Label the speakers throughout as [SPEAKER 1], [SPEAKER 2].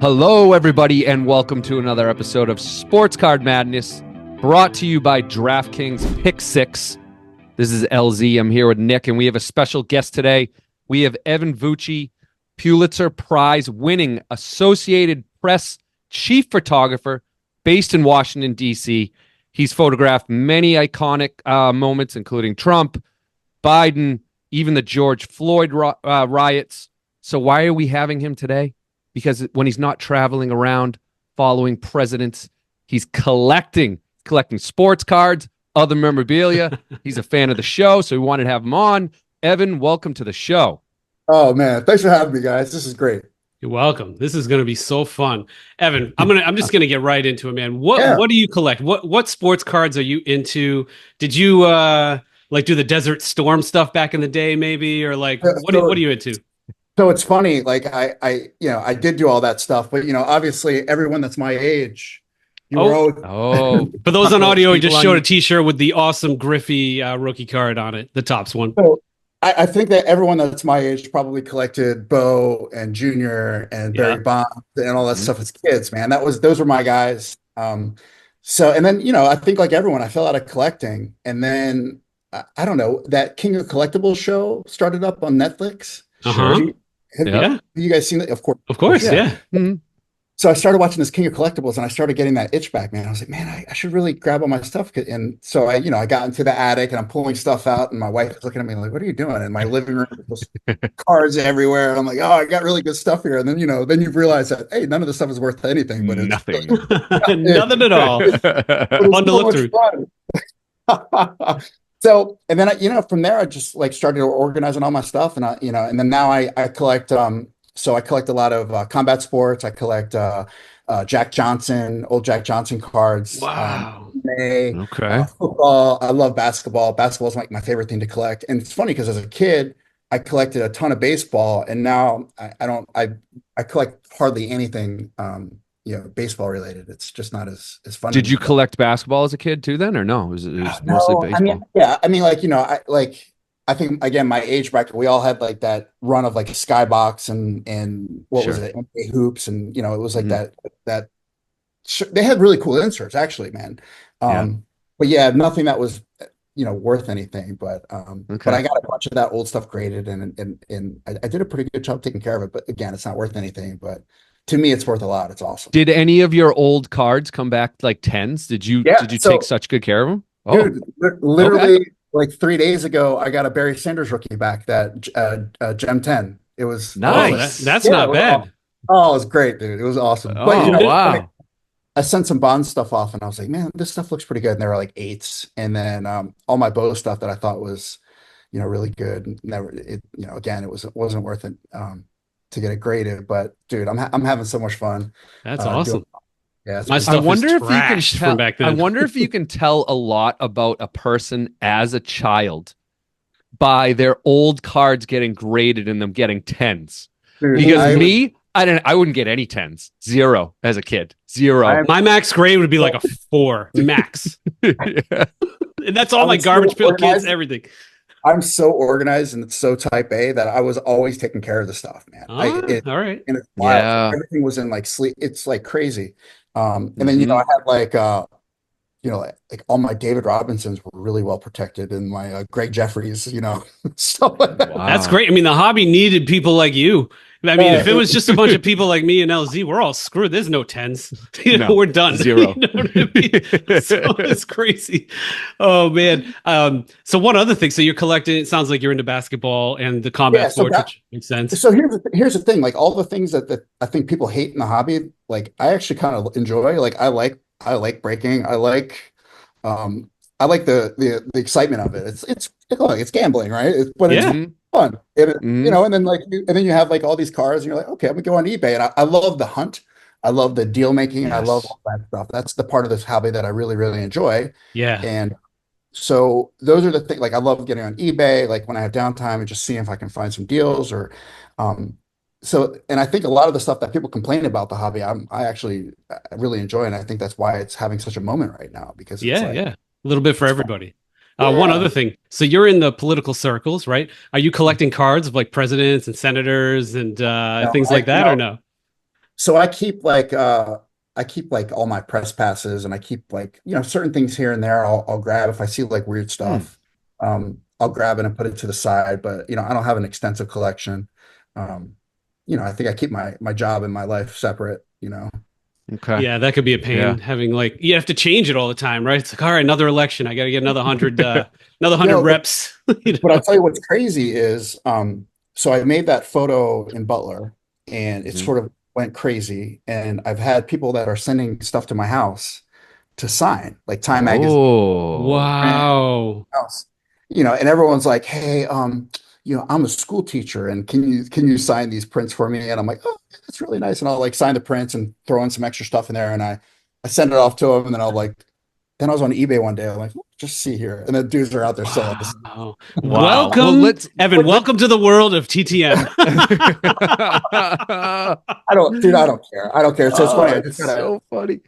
[SPEAKER 1] Hello, everybody, and welcome to another episode of Sports Card Madness, brought to you by DraftKings Pick 6. This is LZ. I'm here with Nick, and we have a special guest today. We have Evan Vucci, Pulitzer Prize-winning Associated Press chief photographer based in Washington, D.C. He's photographed many iconic moments, including Trump, Biden, even the George Floyd riots. So why are we having him today? Because when he's not traveling around following presidents, he's collecting sports cards, other memorabilia. He's a fan of the show, so we wanted to have him on. Evan, welcome to the show.
[SPEAKER 2] Oh man, thanks for having me, guys. This is great.
[SPEAKER 3] You're welcome. This is going to be so fun. Evan, I'm just going to get right into it, man. What do you collect? What sports cards are you into? Did you do the Desert Storm stuff back in the day, maybe, or what are you into?
[SPEAKER 2] So it's funny, I did do all that stuff, but obviously everyone that's my age,
[SPEAKER 3] for those on audio, he just showed a T-shirt with the awesome Griffey rookie card on it, the Topps one.
[SPEAKER 2] So I think that everyone that's my age probably collected Bo and Junior and Barry Bonds and all that stuff as kids, man. Those were my guys. And then I think like everyone, I fell out of collecting, and then I don't know, that King of Collectibles show started up on Netflix.
[SPEAKER 3] Uh-huh.
[SPEAKER 2] Have you guys seen it? Of
[SPEAKER 3] course, yeah.
[SPEAKER 2] Mm-hmm. So I started watching this King of Collectibles, and I started getting that itch back, man. I was like, man, I should really grab all my stuff. And so I got into the attic, and I'm pulling stuff out, and my wife is looking at me like, what are you doing? In my living room, there's cards everywhere. And I'm like, oh, I got really good stuff here. And then, then you realize that, hey, none of this stuff is worth anything, but it's
[SPEAKER 1] nothing.
[SPEAKER 3] Nothing at all. Fun to look through.
[SPEAKER 2] So, and then from there, I just started organizing all my stuff, and and then now I collect. So I collect a lot of combat sports. I collect old Jack Johnson cards.
[SPEAKER 3] Wow.
[SPEAKER 2] Football. I love basketball. Basketball is my favorite thing to collect. And it's funny because as a kid, I collected a ton of baseball, and now I collect hardly anything. Baseball related. It's just not as fun.
[SPEAKER 1] Did you collect basketball as a kid too then, or no? It was mostly baseball?
[SPEAKER 2] I think again, my age bracket, we all had that run of Skybox and what was it? NBA hoops. And, it was that they had really cool inserts actually, man. But yeah, nothing that was, worth anything, but I got a bunch of that old stuff graded and I did a pretty good job taking care of it, but again, it's not worth anything, but to me, it's worth a lot. It's awesome.
[SPEAKER 1] Did any of your old cards come back like 10s? Did you take such good care of them?
[SPEAKER 2] Dude, literally 3 days ago, I got a Barry Sanders rookie back, that Gem 10. It was
[SPEAKER 1] nice.
[SPEAKER 3] That's not bad.
[SPEAKER 2] Oh, it was great, dude. It was awesome.
[SPEAKER 1] Wow.
[SPEAKER 2] I sent some Bond stuff off, and I was like, man, this stuff looks pretty good. And they were like 8s. And then all my Bo stuff that I thought was, really good. Again, it wasn't worth it. To get it graded, but dude, I'm having so much fun.
[SPEAKER 3] That's awesome.
[SPEAKER 1] My stuff I wonder if you can tell. Back then. I wonder if you can tell a lot about a person as a child by their old cards getting graded and them getting 10s. Dude, because I wouldn't get any 10s. 0 as a kid. 0.
[SPEAKER 3] My max grade would be like a 4 max. And that's all my garbage pail kids, everything.
[SPEAKER 2] I'm so organized and so type A that I was always taking care of the stuff, man.
[SPEAKER 3] All right.
[SPEAKER 2] And it's wild. Everything was in sleep. It's crazy. And then, I had all my David Robinsons were really well protected, and my Greg Jeffries, stuff like that.
[SPEAKER 3] Wow. That's great. I mean, the hobby needed people like you. I mean, if it was just a bunch of people like me and LZ, we're all screwed. There's no 10s. We're done.
[SPEAKER 1] 0.
[SPEAKER 3] You know what I mean? So it's crazy. Oh man. So one other thing. So you're collecting. It sounds like you're into basketball and the combat sports, which makes sense.
[SPEAKER 2] So here's the thing. All the things that I think people hate in the hobby, I actually kind of enjoy. I like breaking. I like the excitement of it. It's gambling, right? It's fun. And then you have all these cars, and you're like, okay, I'm gonna go on eBay. And I love the hunt. I love the deal making. Yes. I love all that stuff. That's the part of this hobby that I really, really enjoy.
[SPEAKER 3] Yeah.
[SPEAKER 2] And so those are the things. I love getting on eBay, when I have downtime and just seeing if I can find some deals or and I think a lot of the stuff that people complain about the hobby, I really enjoy, and I think that's why it's having such a moment right now, because
[SPEAKER 3] a little bit for everybody. One other thing. So you're in the political circles, right? Are you collecting cards of presidents and senators and things like that, or no?
[SPEAKER 2] So I keep like all my press passes, and I keep like, certain things here and there I'll grab if I see like weird
[SPEAKER 1] Hmm.
[SPEAKER 2] stuff. I'll grab it and put it to the side, but I don't have an extensive collection. Um, I think I keep my job and my life separate.
[SPEAKER 1] Okay.
[SPEAKER 3] Yeah, that could be a
[SPEAKER 1] Yeah.
[SPEAKER 3] pain having like you have to change it all the time, right? It's like, all right, another election. I got to get another hundred
[SPEAKER 2] No,
[SPEAKER 3] reps, you
[SPEAKER 2] but I'll
[SPEAKER 3] know.
[SPEAKER 2] tell you what's crazy is, so I made that photo in Butler, and it
[SPEAKER 1] Mhm.
[SPEAKER 2] sort of went crazy. And I've had people that are sending stuff to my house to sign, like Time Magazine,
[SPEAKER 1] Oh.
[SPEAKER 2] and
[SPEAKER 3] Wow.
[SPEAKER 2] else, and everyone's like, "Hey, I'm a school teacher, and can you sign these prints for me?" And I'm like, "Oh, that's really nice." And I'll like sign the prints and throw in some extra stuff in there, and I send it off to them, and then I'll like, then I was on eBay one day. I'm like, just see here, and the dudes are out there selling this.
[SPEAKER 3] Wow.
[SPEAKER 1] Wow. Well,
[SPEAKER 3] Welcome, Evan.
[SPEAKER 1] let
[SPEAKER 3] Welcome to the world of TTM.
[SPEAKER 2] Dude, I don't care. I don't care. So it's
[SPEAKER 1] Oh,
[SPEAKER 2] funny.
[SPEAKER 1] it's so funny.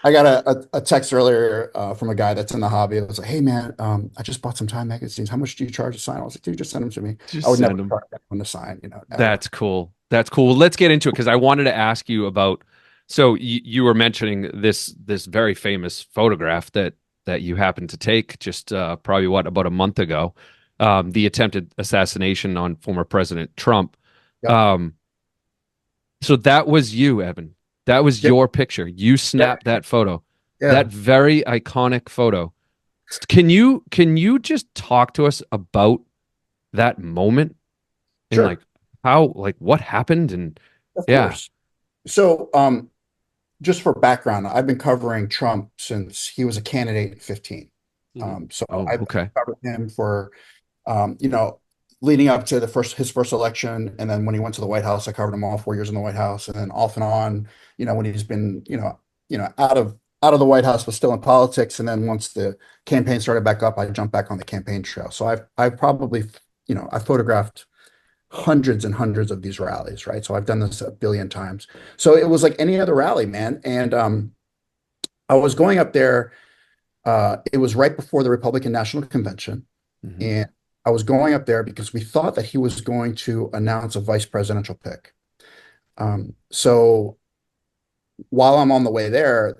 [SPEAKER 2] I got a text earlier from a guy that's in the hobby. It was like, "Hey man, I just bought some Time magazines. How much do you charge to sign?" I was like, "Dude, just send them to me." I
[SPEAKER 1] Just
[SPEAKER 2] would never
[SPEAKER 1] send them.
[SPEAKER 2] charge anyone to sign, ever.
[SPEAKER 1] That's cool. That's cool. Let's get into it because I wanted to ask you about. So you were mentioning this very famous photograph that you happened to take just probably about a month ago, the attempted assassination on former President Trump.
[SPEAKER 2] Yep.
[SPEAKER 1] Um, so that was you, Evan. That was
[SPEAKER 2] Yep.
[SPEAKER 1] your picture. You
[SPEAKER 2] Yeah.
[SPEAKER 1] snapped that photo. That
[SPEAKER 2] Yeah.
[SPEAKER 1] very iconic photo. Can you just talk to us about that moment and
[SPEAKER 2] Sure.
[SPEAKER 1] like how like what happened and
[SPEAKER 2] Of
[SPEAKER 1] yeah.
[SPEAKER 2] course. So, just for background, I've been covering Trump since he was a candidate in 15.
[SPEAKER 3] Mhm.
[SPEAKER 2] So
[SPEAKER 1] Oh,
[SPEAKER 2] I've
[SPEAKER 1] okay.
[SPEAKER 2] covered him for, leading up to his first election, and then when he went to the White House, I covered him all 4 years in the White House, and then off and on, when he's been, out of the White House, but still in politics, and then once the campaign started back up, I jumped back on the campaign trail. So I've probably, I photographed hundreds and hundreds of these rallies, right? So I've done this a billion times. So it was like any other rally, man. And I was going up there. It was right before the Republican National Convention,
[SPEAKER 1] Hmm.
[SPEAKER 2] and I was going up there because we thought that he was going to announce a vice presidential pick. So while I'm on the way there,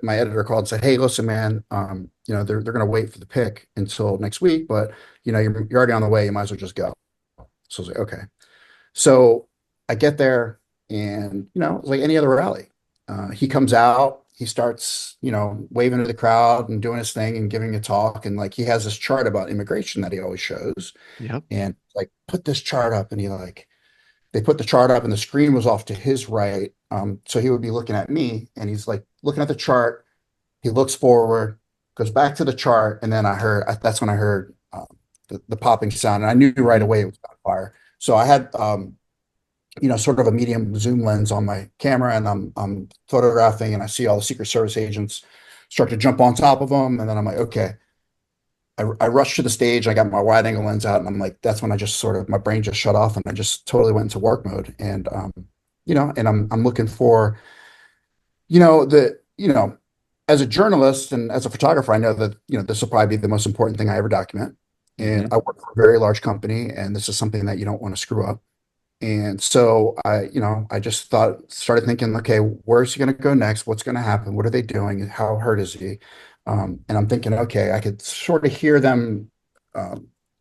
[SPEAKER 2] my editor called and said, "Hey, listen, man, they're going to wait for the pick until next week, but you're already on the way. You might as well just go." So I was like, "Okay." So I get there, and it's like any other rally. He comes out, he starts, waving to the crowd and doing his thing and giving a talk, and like he has this chart about immigration that he always shows,
[SPEAKER 1] Yep.
[SPEAKER 2] and like put this chart up, and they put the chart up, and the screen was off to his right, so he would be looking at me, and he's like looking at the chart. He looks forward, goes back to the chart, and then that's when I heard the popping sound, and I knew right
[SPEAKER 1] Hmm.
[SPEAKER 2] away it was on fire. So I had sort of a medium zoom lens on my camera, and I'm photographing, and I see all the Secret Service agents start to jump on top of them, and then I'm like, okay. I rushed to the stage. I got my wide angle lens out, and I'm like, that's when I just sort of my brain just shut off, and I just totally went into work mode. And and I'm looking for the as a journalist and as a photographer, I know that this will probably be the most important thing I ever document. And
[SPEAKER 1] Hmm.
[SPEAKER 2] I work for a very large company, and this is something that you don't want to screw up. And so I just started thinking, okay, where's he going to go next? What's going to happen? What are they doing? How hurt is he? And I'm thinking, okay, I could sort of hear them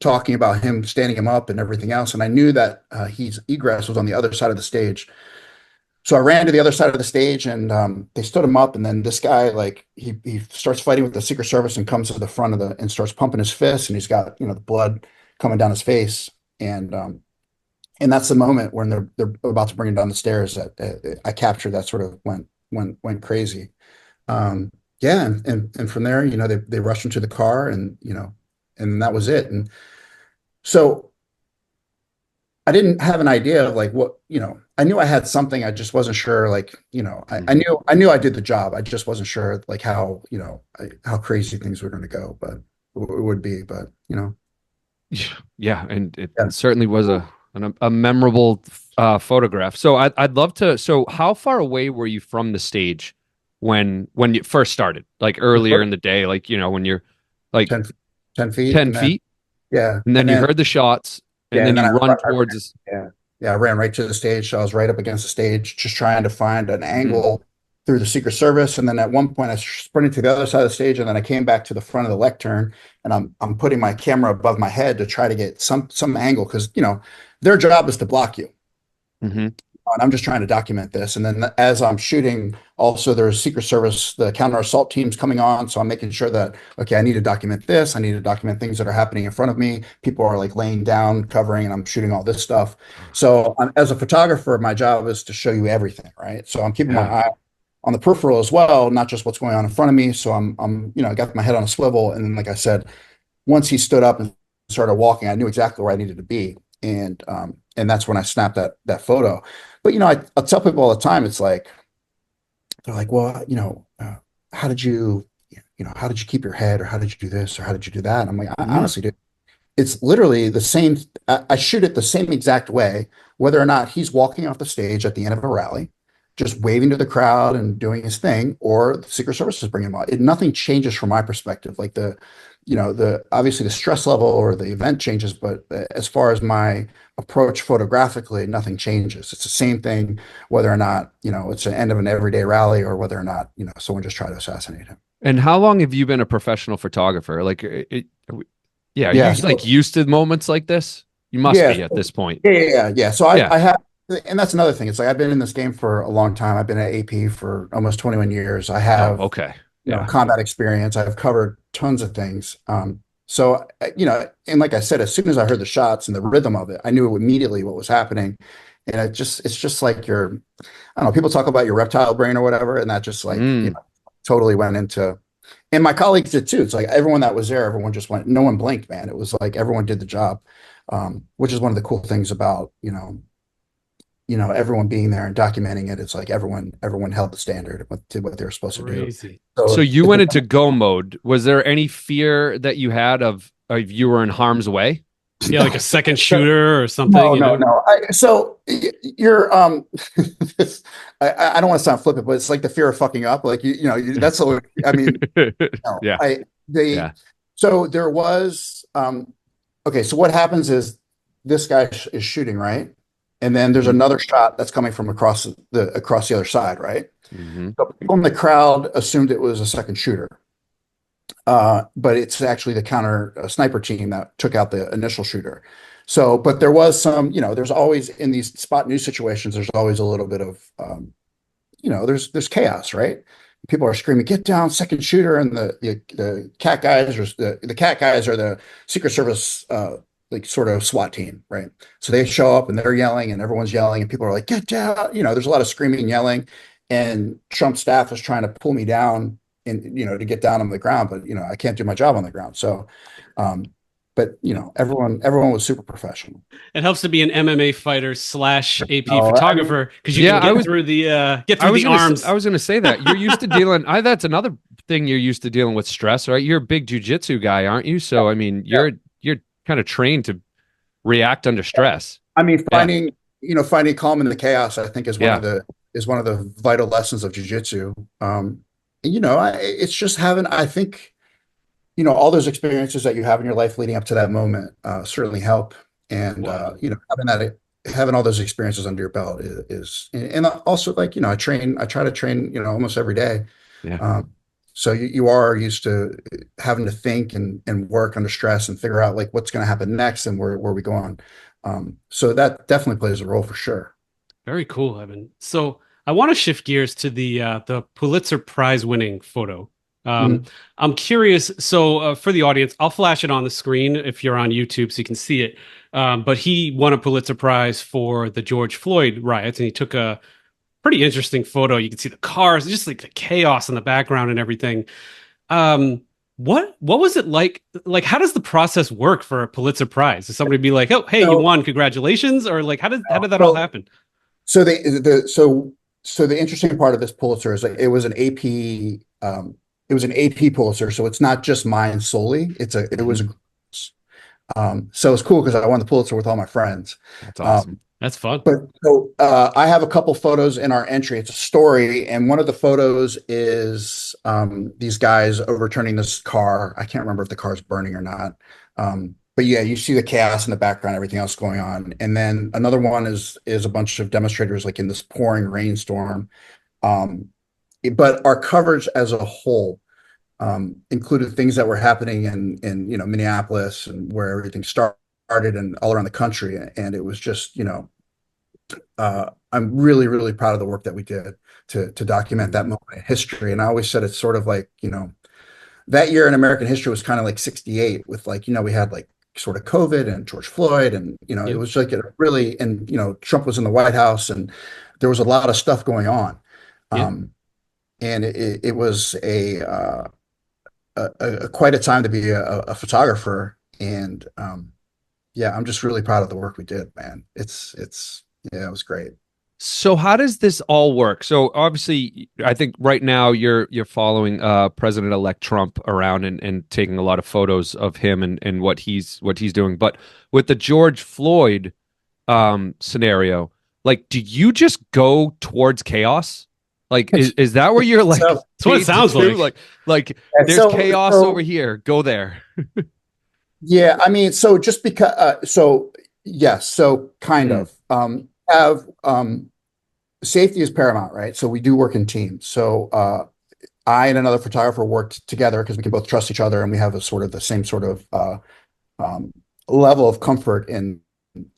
[SPEAKER 2] talking about him standing him up and everything else. And I knew that his egress was on the other side of the stage. So I ran to the other side of the stage, and they stood him up. And then this guy, like, he starts fighting with the Secret Service and comes to the front of and starts pumping his fist, and he's got the blood coming down his face. And that's the moment when they're about to bring him down the stairs that I captured. That sort of went crazy. Um, yeah, and from there, they rushed him to the car, and that was it. And so I didn't have an idea of like what, I knew I had something. I just wasn't sure, like, I
[SPEAKER 1] Hmm.
[SPEAKER 2] knew I did the job. I just wasn't sure like how, how crazy things were going to go, but it would be, but
[SPEAKER 1] Yeah, and it
[SPEAKER 2] yeah.
[SPEAKER 1] certainly was a memorable photograph. So I'd love to. So how far away were you from the stage when you first started? Like earlier in the day, like when you're like
[SPEAKER 2] 10, 10 feet,
[SPEAKER 1] 10
[SPEAKER 2] and then
[SPEAKER 1] feet,
[SPEAKER 2] yeah,
[SPEAKER 1] and then
[SPEAKER 2] and
[SPEAKER 1] you
[SPEAKER 2] then
[SPEAKER 1] heard the shots, and
[SPEAKER 2] yeah,
[SPEAKER 1] then
[SPEAKER 2] and then
[SPEAKER 1] you
[SPEAKER 2] I
[SPEAKER 1] run towards
[SPEAKER 2] ran,
[SPEAKER 1] this.
[SPEAKER 2] yeah, I ran right to the stage. So I was right up against the stage, just trying to find an angle through the Secret Service. And then at one point I sprinted to the other side of the stage, and then I came back to the front of the lectern, and I'm putting my camera above my head to try to get some angle, because their job is to block you. And I'm just trying to document this. And then as I'm shooting, also there's Secret Service, the counter assault teams coming on. So I'm making sure that, okay, I need to document this. I need to document things that are happening in front of me. People are like laying down, covering, and I'm shooting all this stuff. So as a photographer, my job is to show you everything, right? So I'm keeping my eye on the peripheral as well, not just what's going on in front of me. So I'm I got my head on a swivel. And then, like I said, once he stood up and started walking, I knew exactly where I needed to be. And that's when I snapped that photo. But I'll tell people all the time, it's like, they're like, well, how did you keep your head, or how did you do this, or how did you do that? And I'm like, I honestly do. It's literally the same. I shoot it the same exact way, whether or not he's walking off the stage at the end of a rally, just waving to the crowd and doing his thing, or the Secret Service is bringing him on. Nothing changes from my perspective. Like obviously the stress level or the event changes, but as far as my approach photographically, nothing changes. It's the same thing, whether or not, it's the end of an everyday rally, or whether or not, someone just tried to assassinate him.
[SPEAKER 1] And how long have you been a professional photographer? Like, are you like used to moments like this? You must be at this point.
[SPEAKER 2] Yeah. So I have, and that's another thing. It's like, I've been in this game for a long time. I've been at AP for almost 21 years. I have, combat experience. I've covered tons of things. So, and like I said, as soon as I heard the shots and the rhythm of it, I knew immediately what was happening. And it's just like I don't know, people talk about your reptile brain or whatever. And that just like, totally went into, and my colleagues did too. It's like everyone that was there, everyone just went, no one blinked, man. It was like, everyone did the job, which is one of the cool things about, everyone being there and documenting it. It's like everyone held the standard, did what they were supposed to do.
[SPEAKER 1] So you went into go mode. Was there any fear that you had of you were in harm's way?
[SPEAKER 3] Yeah, like a second shooter or something.
[SPEAKER 2] No. So you're I don't want to sound flippant, but it's like the fear of fucking up. Like that's what I mean. So there was okay. So what happens is this guy is shooting, right? And then there's another shot that's coming from across the other side, right? So people in the crowd assumed it was a second shooter, but it's actually the counter sniper team that took out the initial shooter. So, but there was some, there's always in these spot news situations, there's always a little bit of, there's chaos, right? People are screaming, "Get down, second shooter!" And the cat guys, or the cat guys, are the Secret Service like sort of SWAT team, right? So they show up and they're yelling, and everyone's yelling, and people are like, "Get down!" There's a lot of screaming and yelling, and Trump's staff is trying to pull me down and to get down on the ground, but I can't do my job on the ground. So, but everyone was super professional.
[SPEAKER 3] It helps to be an MMA fighter / AP photographer, because you can get through the arms.
[SPEAKER 1] I was going to say that you're used to dealing. That's another thing, you're used to dealing with stress, right? You're a big jujitsu guy, aren't you? So I mean, you're kind of trained to react under stress.
[SPEAKER 2] I mean, finding calm in the chaos, I think is one of the vital lessons of jiu-jitsu. It's just having, I think, all those experiences that you have in your life leading up to that moment certainly help. And, having all those experiences under your belt is and also, like, I try to train, almost every day. So you are used to having to think and work under stress and figure out like what's going to happen next and where we go on. So that definitely plays a role for sure.
[SPEAKER 3] Very cool, Evan. So I want to shift gears to the Pulitzer Prize-winning photo. I'm curious. So for the audience, I'll flash it on the screen if you're on YouTube so you can see it. But he won a Pulitzer Prize for the George Floyd riots, and he took a pretty interesting photo. You can see the cars, just like the chaos in the background and everything. What was it like? Like, how does the process work for a Pulitzer Prize? Does somebody be like, "Oh, hey, you won, congratulations," or like, how did that all happen?
[SPEAKER 2] So the interesting part of this Pulitzer is that it was an AP Pulitzer, so it's not just mine solely. So it's cool because I won the Pulitzer with all my friends.
[SPEAKER 3] That's awesome. That's fun.
[SPEAKER 2] But so I have a couple photos in our entry. It's a story, and one of the photos is these guys overturning this car. I can't remember if the car's burning or not. but yeah, you see the chaos in the background, everything else going on. And then another one is a bunch of demonstrators like in this pouring rainstorm. Um, but our coverage as a whole included things that were happening in Minneapolis and where everything started and all around the country. And it was just, I'm really, really proud of the work that we did to document that moment in history. And I always said it's sort of like, that year in American history was kind of like 68 with like, we had like sort of COVID and George Floyd and, it was like and, Trump was in the White House and there was a lot of stuff going on. And it was quite a time to be a photographer. And yeah, I'm just really proud of the work we did, man. Yeah, it was great.
[SPEAKER 1] So how does this all work? So obviously, I think right now you're following President-elect Trump around and taking a lot of photos of him and what he's doing. But with the George Floyd scenario, like, do you just go towards chaos? Like, is that where you're like?
[SPEAKER 3] That's what it sounds like.
[SPEAKER 1] Like there's chaos over here. Go there.
[SPEAKER 2] Yeah, I mean, so just because, yes, so kind of have safety is paramount, right? So we do work in teams. So I and another photographer worked together because we can both trust each other and we have a sort of the same sort of level of comfort in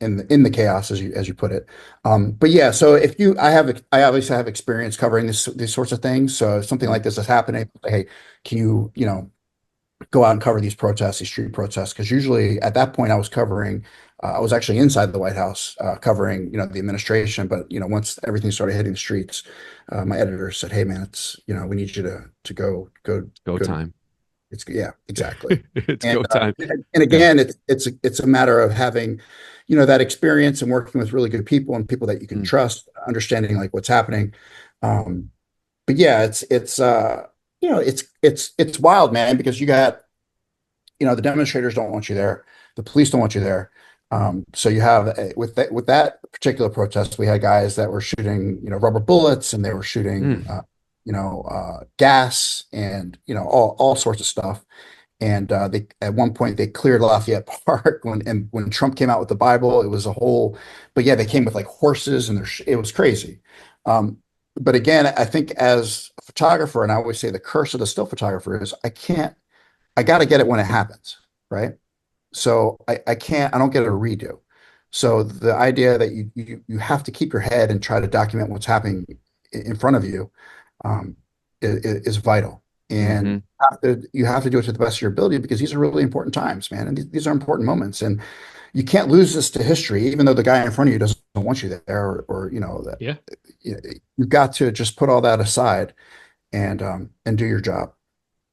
[SPEAKER 2] the chaos, as you put it. But yeah, so I obviously have experience covering these sorts of things. So if something like this is happening, hey, can you go out and cover these protests, these street protests? Because usually at that point I was actually inside the White House covering the administration. But once everything started hitting the streets, my editor said, "Hey man, we need you to go
[SPEAKER 1] time."
[SPEAKER 2] Yeah, exactly.
[SPEAKER 1] It's go time.
[SPEAKER 2] And again, it's a matter of having, that experience and working with really good people and people that you can trust, understanding like what's happening. But yeah, it's wild, man, because you got, the demonstrators don't want you there, the police don't want you there. So you have with that particular protest, we had guys that were shooting, rubber bullets, and they were shooting, gas and all sorts of stuff. And they at one point they cleared Lafayette Park when Trump came out with the Bible. It was a whole, but yeah, they came with like horses and it was crazy. But again, I think as a photographer, and I always say the curse of the still photographer is I got to get it when it happens, right? So I don't get a redo. So the idea that you have to keep your head and try to document what's happening in front of you is vital. And you have to do it to the best of your ability because these are really important times, man. And these are important moments. And you can't lose this to history, even though the guy in front of you doesn't want you there or that. You've got to just put all that aside and do your job.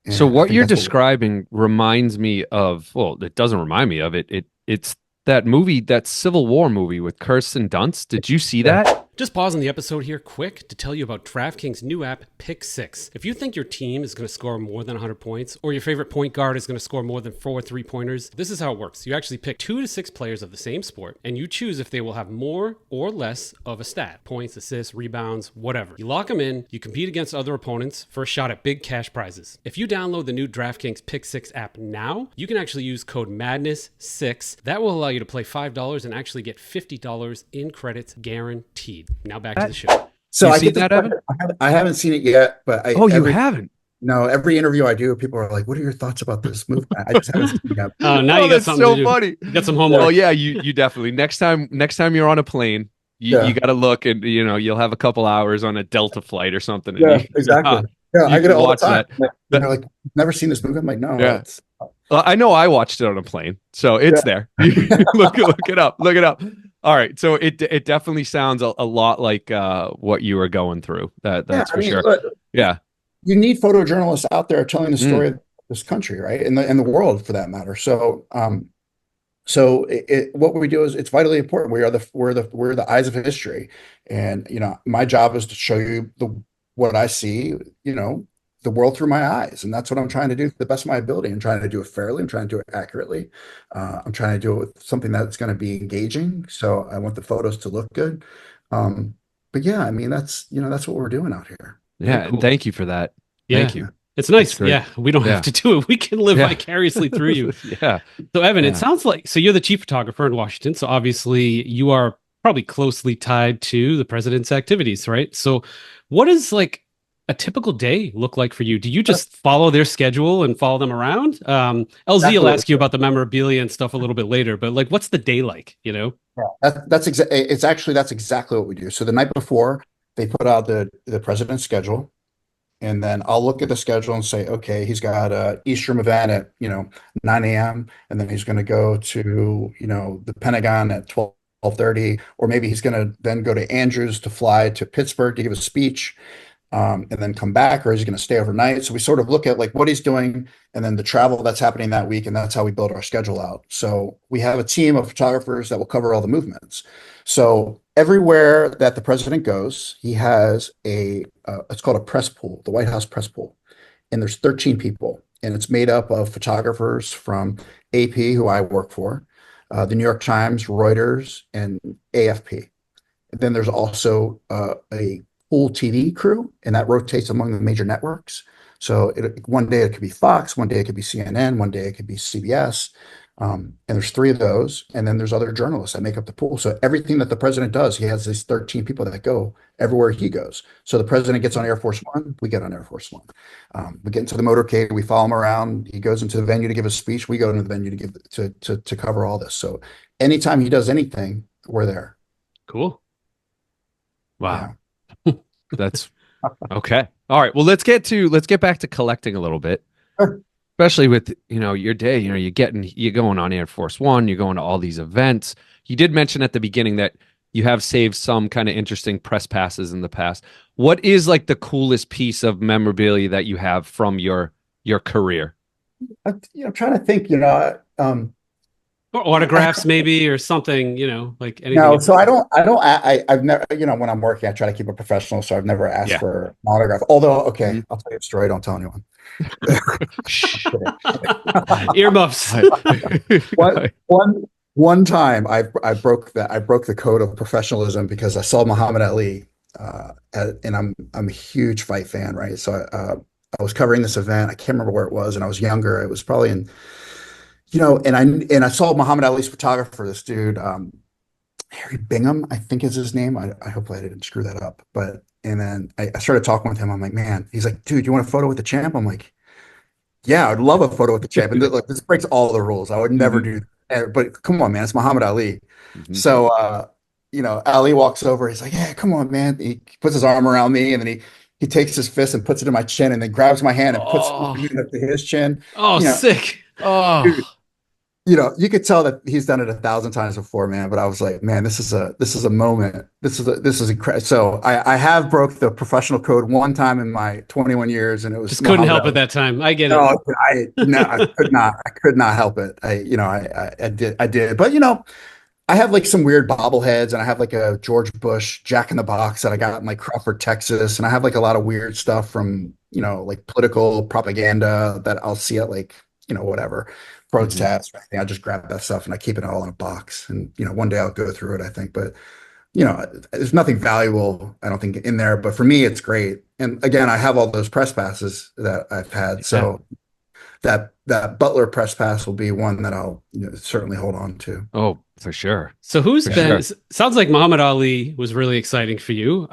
[SPEAKER 2] And
[SPEAKER 1] so what you're describing reminds me of, well, it doesn't remind me of it. It's that movie, that Civil War movie with Kirsten Dunst. Did you see that?
[SPEAKER 3] Just pausing the episode here quick to tell you about DraftKings' new app, Pick 6. If you think your team is going to score more than 100 points, or your favorite point guard is going to score more than 4 3-pointers, this is how it works. You actually pick 2 to 6 players of the same sport, and you choose if they will have more or less of a stat. Points, assists, rebounds, whatever. You lock them in, you compete against other opponents for a shot at big cash prizes. If you download the new DraftKings Pick 6 app now, you can actually use code MADNESS6. That will allow you to play $5 and actually get $50 in credits guaranteed. Now back to the show.
[SPEAKER 2] So
[SPEAKER 1] you seen that, Evan?
[SPEAKER 2] I haven't seen it yet, but
[SPEAKER 1] you haven't?
[SPEAKER 2] No, every interview I do, people are like, "What are your thoughts about this movie?" I just haven't seen it yet.
[SPEAKER 3] Oh, now you got something to do.
[SPEAKER 1] Funny.
[SPEAKER 3] You got some homework.
[SPEAKER 1] Oh yeah, you definitely. Next time you're on a plane, you got to look and you'll have a couple hours on a Delta flight or something.
[SPEAKER 2] Yeah, exactly. Yeah, I get it all the time.
[SPEAKER 1] That.
[SPEAKER 2] They're like, "Never seen this movie?" I'm like, "No."
[SPEAKER 1] Yeah. I know I watched it on a plane, so it's there. look it up. Look it up. All right, so it definitely sounds a lot like what you were going through. That's for sure.
[SPEAKER 2] Look,
[SPEAKER 1] yeah,
[SPEAKER 2] you need photojournalists out there telling the story of this country, right, and the world for that matter. So, what we do is it's vitally important. We're the eyes of history, and my job is to show you what I see. The world through my eyes. And that's what I'm trying to do to the best of my ability. I'm trying to do it fairly. I'm trying to do it accurately. I'm trying to do it with something that's going to be engaging. So I want the photos to look good. But yeah, I mean, that's what we're doing out here.
[SPEAKER 1] Yeah. Cool. And thank you for that.
[SPEAKER 3] Yeah.
[SPEAKER 1] Thank you.
[SPEAKER 3] It's nice. Yeah, we don't have to do it. We can live vicariously through you.
[SPEAKER 1] Yeah.
[SPEAKER 3] So, Evan, it sounds like you're the chief photographer in Washington. So, obviously, you are probably closely tied to the president's activities, right? So, what does like a typical day look like for you? Do you just follow their schedule and follow them around? LZ will ask you about the memorabilia and stuff a little bit later, but like, what's the day like? You know?
[SPEAKER 2] Yeah, that's exactly what we do. So the night before, they put out the president's schedule. And then I'll look at the schedule and say, okay, he's got a Eastern event at 9 a.m. and then he's going to go to the Pentagon at 12:30, or maybe he's going to then go to Andrews to fly to Pittsburgh to give a speech, and then come back, or is he going to stay overnight? So we sort of look at like what he's doing and then the travel that's happening that week, and that's how we build our schedule out. So we have a team of photographers that will cover all the movements. So everywhere that the president goes, he has it's called a press pool, the White House press pool. And there's 13 people, and it's made up of photographers from AP, who I work for, the New York Times, Reuters, and AFP. And then there's also a pool TV crew, and that rotates among the major networks. So one day it could be Fox, one day it could be CNN, one day it could be CBS. And there's 3 of those, and then there's other journalists that make up the pool. So everything that the president does, he has these 13 people that go everywhere he goes. So the president gets on Air Force One, we get on Air Force One. We get into the motorcade, we follow him around. He goes into the venue to give a speech. We go into the venue to give to cover all this. So anytime he does anything, we're there.
[SPEAKER 3] Cool.
[SPEAKER 1] Wow. Yeah. That's okay. All right. Well, let's get back to collecting a little bit.
[SPEAKER 2] Sure.
[SPEAKER 1] Especially with, your day, you're going on Air Force One, you're going to all these events. You did mention at the beginning that you have saved some kind of interesting press passes in the past. What is like the coolest piece of memorabilia that you have from your career?
[SPEAKER 2] I'm trying to think,
[SPEAKER 3] or autographs maybe, or something, like anything.
[SPEAKER 2] No, so I've never, when I'm working, I try to keep it professional. So I've never asked for an autograph. Although, okay, I'll tell you a story. Don't tell anyone.
[SPEAKER 3] Earmuffs.
[SPEAKER 2] One time I broke the code of professionalism because I saw Muhammad Ali, and I'm a huge fight fan, right? So I was covering this event. I can't remember where it was, and I was younger. It was probably in, and I saw Muhammad Ali's photographer, this dude, Harry Bingham, I think is his name. I hopefully I didn't screw that up. And then I started talking with him. I'm like, man, he's like, dude, you want a photo with the champ? I'm like, yeah, I'd love a photo with the champ. And look, this breaks all the rules. I would never do that. But come on, man, it's Muhammad Ali. So, Ali walks over. He's like, yeah, come on, man. He puts his arm around me, and then he takes his fist and puts it in my chin, and then grabs my hand and puts it up to his chin.
[SPEAKER 3] Oh, sick. Oh,
[SPEAKER 2] dude, you could tell that he's done it 1,000 times before, man. But I was like, man, this is a moment. This is incredible. So I have broke the professional code one time in my 21 years, and it was
[SPEAKER 3] just couldn't help it that time. I get it.
[SPEAKER 2] I could not help it. I did. But I have like some weird bobbleheads, and I have like a George Bush Jack in the Box that I got in like Crawford, Texas, and I have like a lot of weird stuff from like political propaganda that I'll see at like whatever protests or anything. I just grab that stuff and I keep it all in a box, and one day I'll go through it, I think. But there's nothing valuable, I don't think, in there. But for me, it's great. And again, I have all those press passes that I've had, so that Butler press pass will be one that I'll certainly hold on to.
[SPEAKER 1] Oh, for sure.
[SPEAKER 3] So sounds like Muhammad Ali was really exciting for you.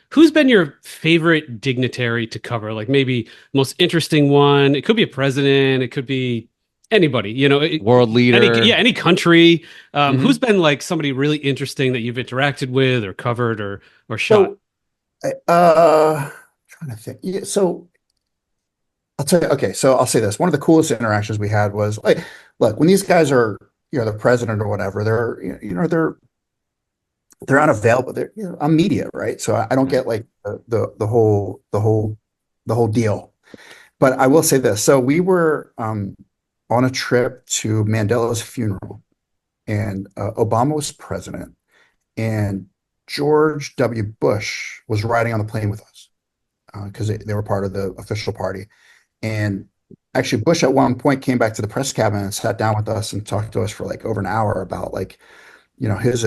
[SPEAKER 3] Who's been your favorite dignitary to cover? Like maybe most interesting one? It could be a president. It could be anybody,
[SPEAKER 1] world leader.
[SPEAKER 3] Any country. Who's been like somebody really interesting that you've interacted with or covered or shot?
[SPEAKER 2] Trying to think. Yeah, so I'll tell you. Okay, so I'll say this. One of the coolest interactions we had was like, look, when these guys are, the president or whatever, they're unavailable. I'm media, right? So I don't get like the whole deal. But I will say this. So we were on a trip to Mandela's funeral, and Obama was president, and George W. Bush was riding on the plane with us because they were part of the official party. And actually, Bush at one point came back to the press cabin and sat down with us and talked to us for like over an hour about like, his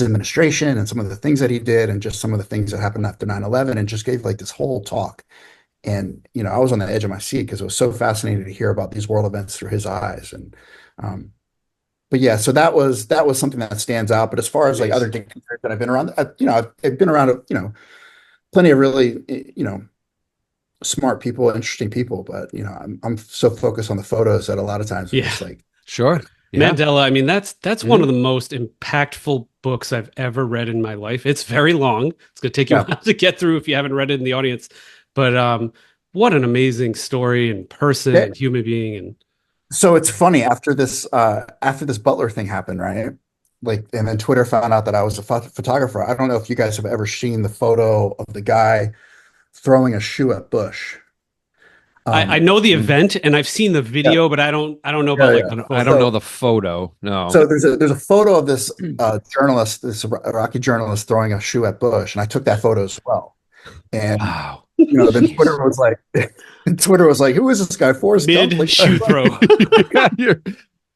[SPEAKER 2] administration and some of the things that he did and just some of the things that happened after 9/11, and just gave like this whole talk. I was on the edge of my seat because it was so fascinating to hear about these world events through his eyes. And but yeah, so that was something that stands out. But as far as like other dictators that I've been around, I've been around, plenty of really, smart people, interesting people. But I'm so focused on the photos that a lot of times it's just like,
[SPEAKER 1] sure. Yeah.
[SPEAKER 3] Mandela, I mean, that's one of the most impactful books I've ever read in my life. It's very long. It's going to take you a while to get through if you haven't read it in the audience. But what an amazing story and person and human being. And
[SPEAKER 2] so it's funny after this Butler thing happened, right? Like, and then Twitter found out that I was a photographer. I don't know if you guys have ever seen the photo of the guy throwing a shoe at Bush.
[SPEAKER 3] I know the event and I've seen the video, but I don't know about
[SPEAKER 1] I don't know the photo. No.
[SPEAKER 2] So there's a photo of this journalist, this Iraqi journalist throwing a shoe at Bush, and I took that photo as well. And
[SPEAKER 1] wow.
[SPEAKER 2] Then Twitter was like, who is this guy? Forrest Gump?
[SPEAKER 3] Mid shoe throw.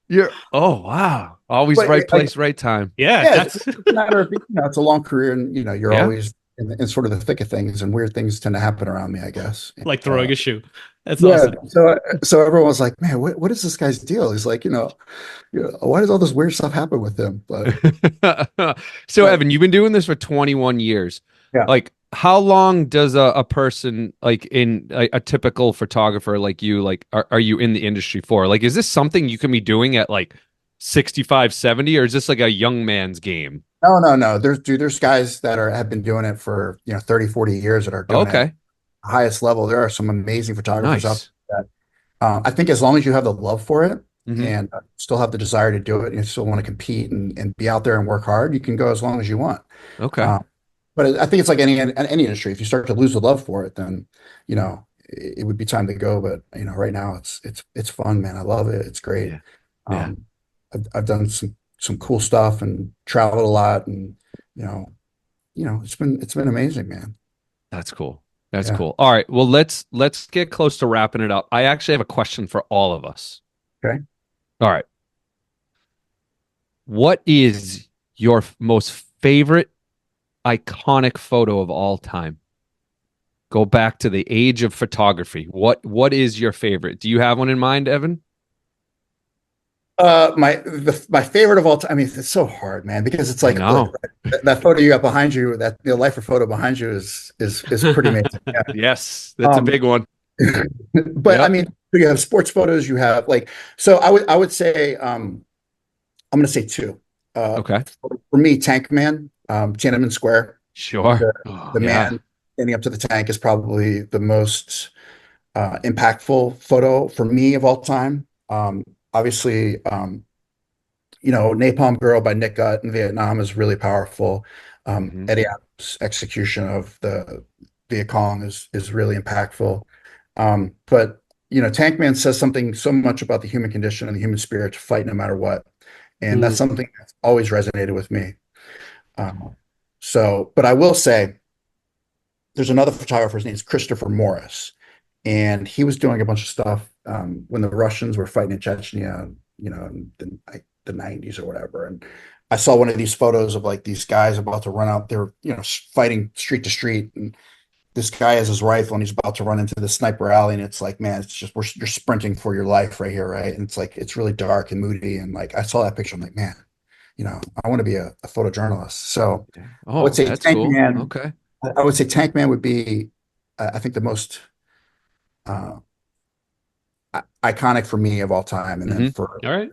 [SPEAKER 1] You're oh wow. Always right place, right time.
[SPEAKER 3] Yeah,
[SPEAKER 2] it's a matter of, it's a long career, and you're always in sort of the thick of things, and weird things tend to happen around me, I guess.
[SPEAKER 3] Like throwing a shoe. That's awesome.
[SPEAKER 2] So everyone was like, man, what is this guy's deal? He's like, why does all this weird stuff happen with him? But
[SPEAKER 1] so Evan, you've been doing this for 21 years.
[SPEAKER 2] Yeah.
[SPEAKER 1] Like, how long does a person, like in a typical photographer like you, like are you in the industry for? Like, is this something you can be doing at like 65, 70, or is this like a young man's game?
[SPEAKER 2] No. There's guys that have been doing it for 30, 40 years that are doing it at the highest level. There are some amazing photographers out there that I think as long as you have the love for it and still have the desire to do it, and you still want to compete and be out there and work hard, you can go as long as you want.
[SPEAKER 1] Okay.
[SPEAKER 2] But I think it's like any industry. If you start to lose the love for it, then it would be time to go. But right now it's fun, man. I love it. It's great.
[SPEAKER 1] Yeah.
[SPEAKER 2] I've done some cool stuff and traveled a lot, and it's been amazing, man.
[SPEAKER 1] That's cool. That's cool. All right. Well, let's get close to wrapping it up. I actually have a question for all of us.
[SPEAKER 2] Okay.
[SPEAKER 1] All right. What is your most favorite iconic photo of all time? Go back to the age of photography. What is your favorite? Do you have one in mind, Evan?
[SPEAKER 2] My favorite of all time. I mean, it's so hard, man, because it's like that photo you got behind you, that lifer photo behind you is pretty amazing. Yeah.
[SPEAKER 1] Yes, that's a big one.
[SPEAKER 2] But I mean, you have sports photos. You have so I would say I'm going to say two.
[SPEAKER 1] Okay.
[SPEAKER 2] For me, Tank Man, Tiananmen Square.
[SPEAKER 1] Sure.
[SPEAKER 2] The man standing up to the tank is probably the most impactful photo for me of all time. Obviously, Napalm Girl by Nick Gutt in Vietnam is really powerful. Eddie Adams' execution of the Viet Cong is really impactful. But Tank Man says something so much about the human condition and the human spirit to fight no matter what. And that's something that's always resonated with me. But I will say, there's another photographer, his name is Christopher Morris, and he was doing a bunch of stuff when the Russians were fighting in Chechnya, in the 90s or whatever. And I saw one of these photos of like these guys about to run out there, fighting street to street, and this guy has his rifle and he's about to run into the sniper alley, and it's like, man, it's just you're sprinting for your life right here, right? And it's like it's really dark and moody, and like I saw that picture, I'm like, man, I want to be a photojournalist. So I would say Tank Man.
[SPEAKER 1] Okay.
[SPEAKER 2] I would say Tank Man would be, I think, the most iconic for me of all time. And then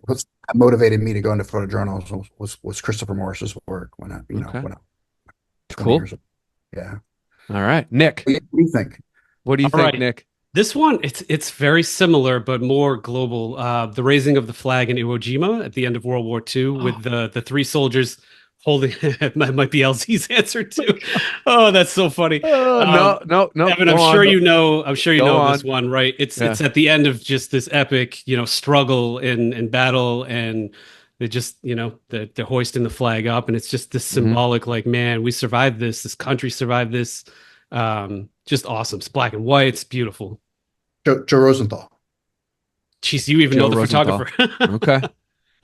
[SPEAKER 2] what motivated me to go into photojournalism was Christopher Morris's work when I
[SPEAKER 1] cool.
[SPEAKER 2] Yeah.
[SPEAKER 1] All right, Nick.
[SPEAKER 2] What do you think?
[SPEAKER 1] What do you think, Nick?
[SPEAKER 3] This one, it's very similar but more global. The raising of the flag in Iwo Jima at the end of World War II with the three soldiers holding. That might be LZ's answer too. Oh, that's so funny.
[SPEAKER 1] No.
[SPEAKER 3] Evan, I'm sure you know this one, right? It's at the end of just this epic, struggle and battle, and they just, they're hoisting the flag up, and it's just this symbolic, like, man, we survived this. This country survived this. Just awesome. It's black and white. It's beautiful.
[SPEAKER 2] Joe Rosenthal.
[SPEAKER 3] Jeez, you even know the photographer.
[SPEAKER 1] Okay.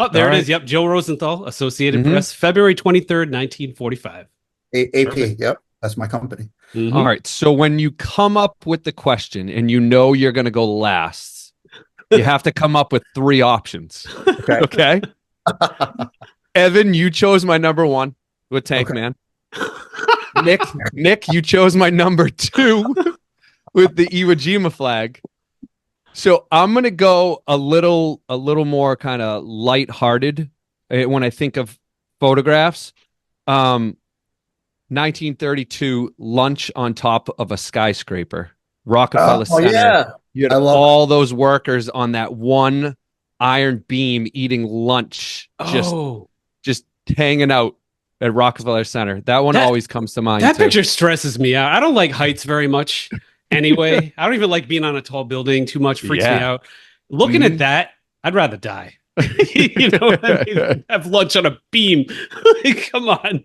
[SPEAKER 3] Oh, there it is. Yep. Joe Rosenthal, Associated Press, February 23rd, 1945.
[SPEAKER 2] AP. Yep. That's my company.
[SPEAKER 3] Mm-hmm.
[SPEAKER 1] All right. So when you come up with the question and you know you're going to go last, you have to come up with 3 options.
[SPEAKER 2] Okay.
[SPEAKER 1] Okay. Evan, you chose my number 1 with Tank Man. Nick, you chose my number 2 with the Iwo Jima flag. So I'm gonna go a little more kind of lighthearted when I think of photographs. 1932 lunch on top of a skyscraper, Rockefeller Center.
[SPEAKER 2] Yeah.
[SPEAKER 1] You had all those workers on that one iron beam eating lunch, just hanging out at Rockefeller Center. That one always comes to mind.
[SPEAKER 3] That picture stresses me out. I don't like heights very much anyway. I don't even like being on a tall building too much. Freaks me out. Looking at that, I'd rather die. You know what I mean? Have lunch on a beam. Come on.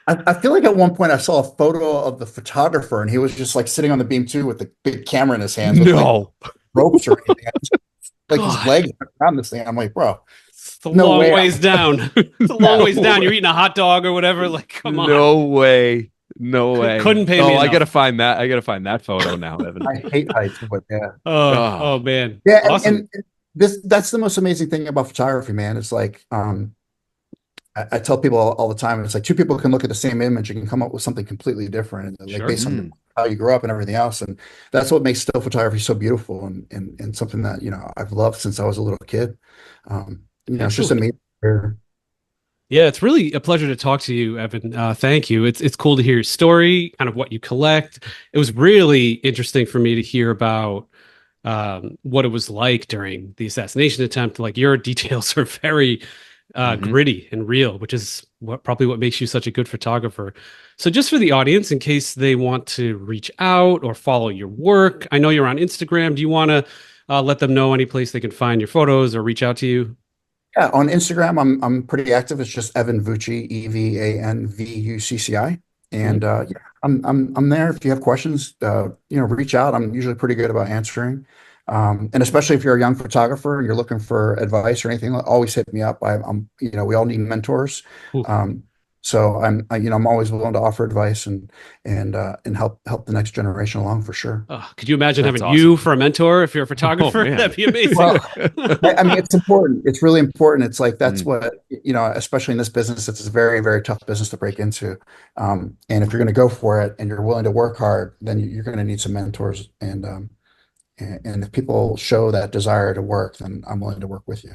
[SPEAKER 2] I feel like at one point I saw a photo of the photographer and he was just like sitting on the beam too with the big camera in his hands with like ropes or anything. Like his legs around this thing. I'm like, bro,
[SPEAKER 3] it's a long ways down. It's a long ways down. You're eating a hot dog or whatever. Like, come on.
[SPEAKER 1] No way. Couldn't pay me enough. I gotta find that photo now, Evan.
[SPEAKER 2] I hate heights, but yeah.
[SPEAKER 3] Oh man.
[SPEAKER 2] Yeah,
[SPEAKER 3] awesome.
[SPEAKER 2] and that's the most amazing thing about photography, man. It's like I tell people all the time, it's like 2 people can look at the same image and can come up with something completely different, like based on how you grew up and everything else. And that's what makes still photography so beautiful and something that, you know, I've loved since I was a little kid. You know, it's just amazing.
[SPEAKER 3] Yeah, it's really a pleasure to talk to you, Evan. Thank you. It's cool to hear your story, kind of what you collect. It was really interesting for me to hear about what it was like during the assassination attempt. Like, your details are very gritty and real, which is probably what makes you such a good photographer. So just for the audience, in case they want to reach out or follow your work, I know you're on Instagram. Do you want to let them know any place they can find your photos or reach out to you?
[SPEAKER 2] Yeah, on Instagram, I'm pretty active. It's just Evan Vucci, EVANVUCCI, and yeah, I'm there. If you have questions, you know, reach out. I'm usually pretty good about answering. And especially if you're a young photographer and you're looking for advice or anything, always hit me up. I'm, you know, we all need mentors. So I'm always willing to offer advice and help the next generation along for sure.
[SPEAKER 3] Could you imagine having you for a mentor if you're a photographer? That'd be amazing.
[SPEAKER 2] Well, I mean, it's important. It's really important. It's like, that's what, you know, especially in this business, it's a very, very tough business to break into. And if you're going to go for it and you're willing to work hard, then you're going to need some mentors. And if people show that desire to work, then I'm willing to work with you.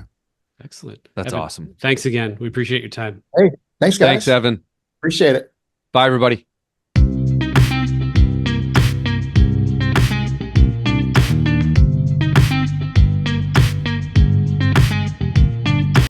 [SPEAKER 3] Excellent.
[SPEAKER 1] That's
[SPEAKER 3] Evan,
[SPEAKER 1] awesome.
[SPEAKER 3] Thanks again. We appreciate your time.
[SPEAKER 2] Hey, thanks, guys.
[SPEAKER 1] Thanks, Evan.
[SPEAKER 2] Appreciate it.
[SPEAKER 1] Bye, everybody.